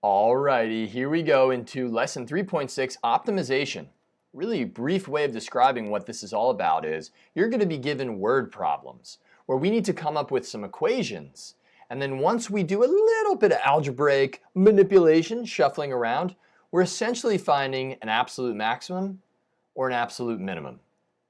Alrighty, here we go into lesson 3.6, optimization. Really brief way of describing what this is all about is you're going to be given word problems where we need to come up with some equations. And then once we do a little bit of algebraic manipulation, shuffling around, we're essentially finding an absolute maximum or an absolute minimum.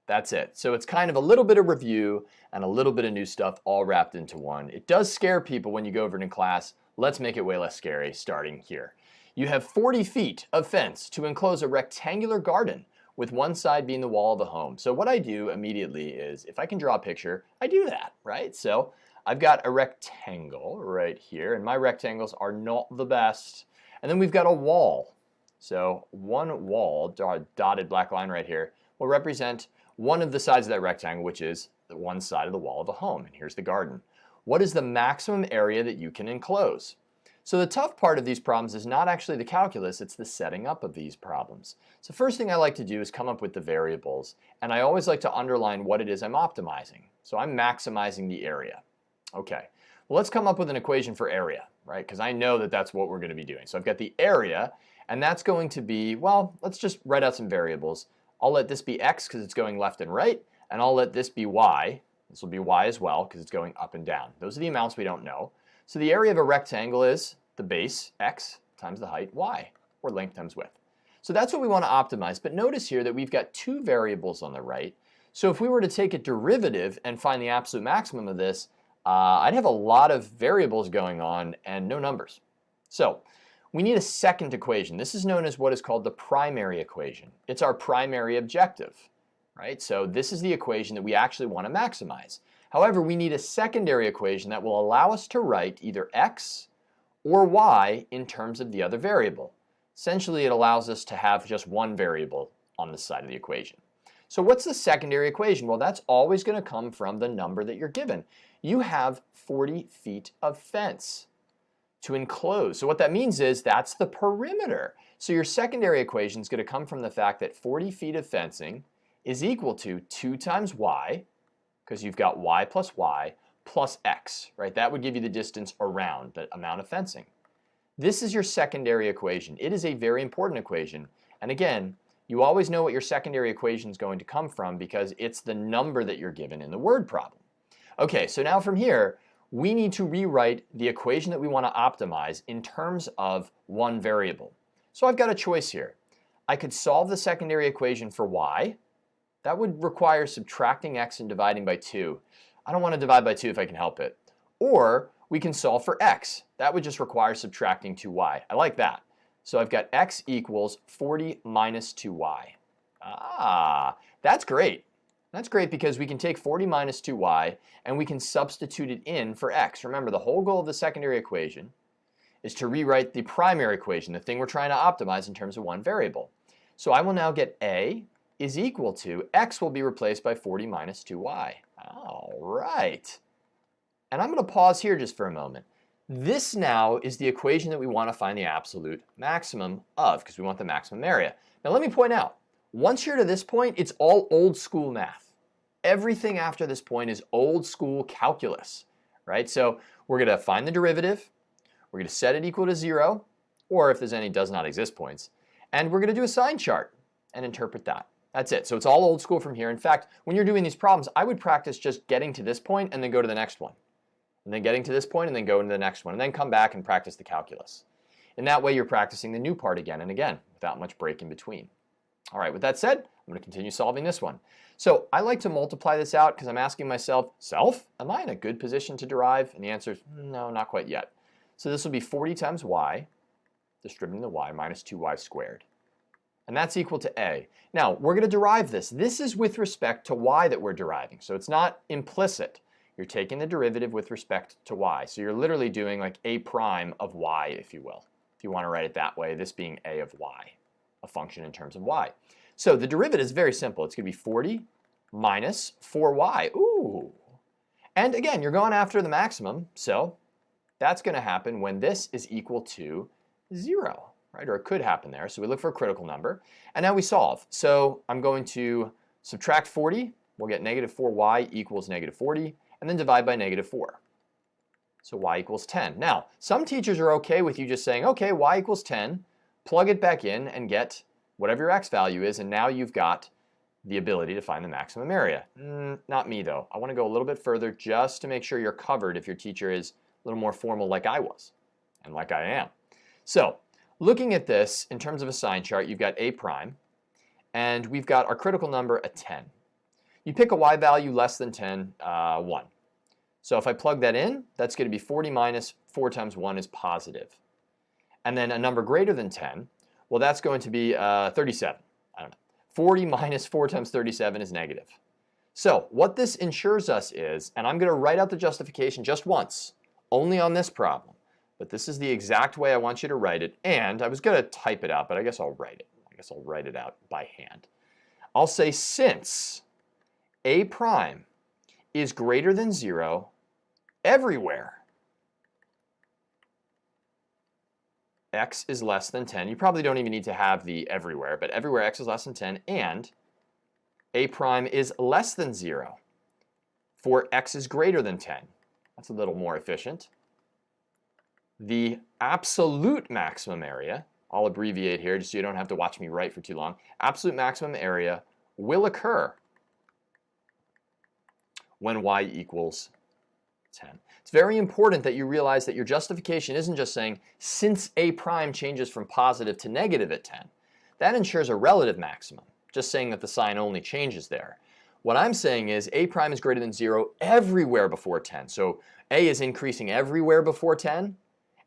That's it. So it's kind of a little bit of review and a little bit of new stuff all wrapped into one. It does scare people when you go over it in class. Let's make it way less scary starting here. You have 40 feet of fence to enclose a rectangular garden with one side being the wall of the home. So what I do immediately is, if I can draw a picture, I do that, right? So I've got a rectangle right here, and my rectangles are not the best. And then we've got a wall. So one wall, dotted black line right here, will represent one of the sides of that rectangle, which is the one side of the wall of a home. And here's the garden. What is the maximum area that you can enclose? So the tough part of these problems is not actually the calculus, it's the setting up of these problems. So first thing I like to do is come up with the variables, and I always like to underline what it is I'm optimizing. So I'm maximizing the area. Okay, well, let's come up with an equation for area, right? Because I know that that's what we're going to be doing. So I've got the area, and that's going to be, well, let's just write out some variables. I'll let this be x because it's going left and right, and I'll let this be y. This will be y as well because it's going up and down. Those are the amounts we don't know. So the area of a rectangle is the base, x, times the height, y, or length times width. So that's what we want to optimize. But notice here that we've got two variables on the right. So if we were to take a derivative and find the absolute maximum of this, I'd have a lot of variables going on and no numbers. So we need a second equation. This is known as what is called the primary equation. It's our primary objective. Right? So this is the equation that we actually want to maximize. However, we need a secondary equation that will allow us to write either x or y in terms of the other variable. Essentially, it allows us to have just one variable on the side of the equation. So what's the secondary equation? Well, that's always going to come from the number that you're given. You have 40 feet of fence to enclose. So what that means is that's the perimeter. So your secondary equation is going to come from the fact that 40 feet of fencing is equal to 2 times y, because you've got y plus x, right? That would give you the distance around the amount of fencing. This is your secondary equation. It is a very important equation. And again, you always know what your secondary equation is going to come from because it's the number that you're given in the word problem. Okay, so now from here, we need to rewrite the equation that we want to optimize in terms of one variable. So I've got a choice here. I could solve the secondary equation for y. That would require subtracting x and dividing by 2. I don't want to divide by 2 if I can help it. Or we can solve for x. That would just require subtracting 2y. I like that. So I've got x equals 40 minus 2y. Ah, that's great. That's great because we can take 40 minus 2y and we can substitute it in for x. Remember, the whole goal of the secondary equation is to rewrite the primary equation, the thing we're trying to optimize in terms of one variable. So I will now get a is equal to, x will be replaced by 40 minus 2y. All right. And I'm going to pause here just for a moment. This now is the equation that we want to find the absolute maximum of, because we want the maximum area. Now let me point out, once you're to this point, it's all old school math. Everything after this point is old school calculus, right? So we're going to find the derivative, we're going to set it equal to 0, or if there's any does not exist points, and we're going to do a sign chart and interpret that. That's it. So it's all old school from here. In fact, when you're doing these problems, I would practice just getting to this point and then go to the next one. And then getting to this point and then go into the next one. And then come back and practice the calculus. In that way, you're practicing the new part again and again without much break in between. All right, with that said, I'm going to continue solving this one. So I like to multiply this out because I'm asking myself, am I in a good position to derive? And the answer is no, not quite yet. So this will be 40 times y, distributing the y, minus 2y squared. And that's equal to a. Now, we're going to derive this. This is with respect to y that we're deriving. So it's not implicit. You're taking the derivative with respect to y. So you're literally doing like a prime of y, if you will. If you want to write it that way, this being a of y, a function in terms of y. So the derivative is very simple. It's going to be 40 minus 4y. Ooh. And again, you're going after the maximum. So that's going to happen when this is equal to 0. Right? Or it could happen there. So we look for a critical number. And now we solve. So I'm going to subtract 40. We'll get negative 4y equals negative 40. And then divide by negative 4. So y equals 10. Now, some teachers are okay with you just saying, okay, y equals 10, plug it back in and get whatever your x value is, and now you've got the ability to find the maximum area. Not me though. I want to go a little bit further just to make sure you're covered if your teacher is a little more formal like I was and like I am. So looking at this in terms of a sign chart, you've got a prime and we've got our critical number at 10. You pick a y value less than 10, 1. So if I plug that in, that's going to be 40 minus 4 times 1 is positive. And then a number greater than 10, well, that's going to be 37. I don't know. 40 minus 4 times 37 is negative. So what this ensures us is, and I'm going to write out the justification just once, only on this problem, but this is the exact way I want you to write it, and I was going to type it out, but I guess I'll write it. I guess I'll write it out by hand. I'll say since a prime is greater than 0 everywhere x is less than 10. You probably don't even need to have the everywhere, but everywhere x is less than 10, and a prime is less than 0 for x is greater than 10. That's a little more efficient. The absolute maximum area, I'll abbreviate here just so you don't have to watch me write for too long, absolute maximum area will occur when y equals 10. It's very important that you realize that your justification isn't just saying since a prime changes from positive to negative at 10. That ensures a relative maximum, just saying that the sign only changes there. What I'm saying is a prime is greater than 0 everywhere before 10. So a is increasing everywhere before 10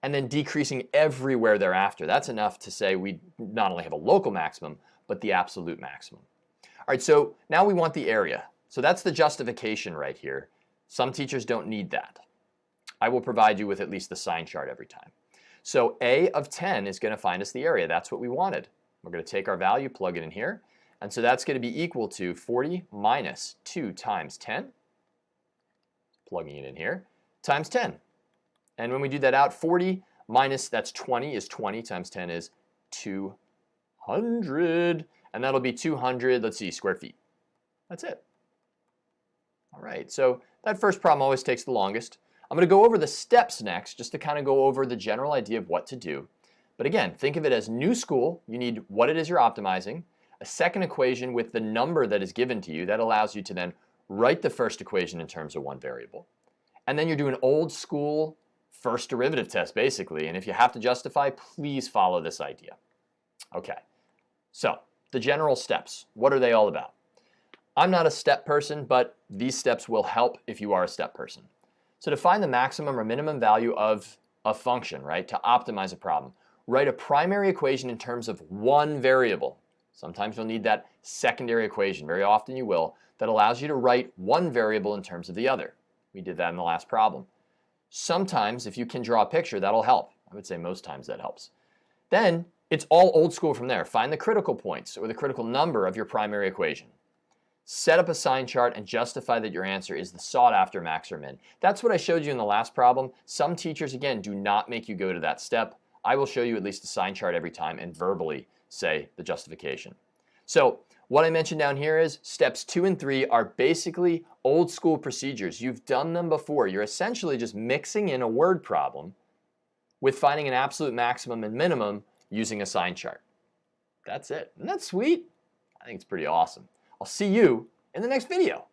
and then decreasing everywhere thereafter. That's enough to say we not only have a local maximum, but the absolute maximum. All right, so now we want the area. So that's the justification right here. Some teachers don't need that. I will provide you with at least the sign chart every time. So a of 10 is going to find us the area. That's what we wanted. We're going to take our value, plug it in here, and so that's going to be equal to 40 minus 2 times 10, plugging it in here, times 10. And when we do that out, 40 minus, that's 20, is 20 times 10 is 200, and that'll be 200, let's see, square feet. That's it. All right, so that first problem always takes the longest. I'm going to go over the steps next, just to kind of go over the general idea of what to do. But again, think of it as new school. You need what it is you're optimizing, a second equation with the number that is given to you that allows you to then write the first equation in terms of one variable. And then you're doing old school first derivative test, basically. And if you have to justify, please follow this idea. Okay, so the general steps, what are they all about? I'm not a step person, but these steps will help if you are a step person. So to find the maximum or minimum value of a function, right, to optimize a problem, write a primary equation in terms of one variable. Sometimes you'll need that secondary equation, very often you will, that allows you to write one variable in terms of the other. We did that in the last problem. Sometimes, if you can draw a picture, that'll help. I would say most times that helps. Then it's all old school from there. Find the critical points or the critical number of your primary equation. Set up a sign chart and justify that your answer is the sought after max or min. That's what I showed you in the last problem. Some teachers, again, do not make you go to that step. I will show you at least a sign chart every time and verbally say the justification. So what I mentioned down here is steps 2 and 3 are basically old school procedures. You've done them before. You're essentially just mixing in a word problem with finding an absolute maximum and minimum using a sign chart. That's it. Isn't that sweet? I think it's pretty awesome. I'll see you in the next video.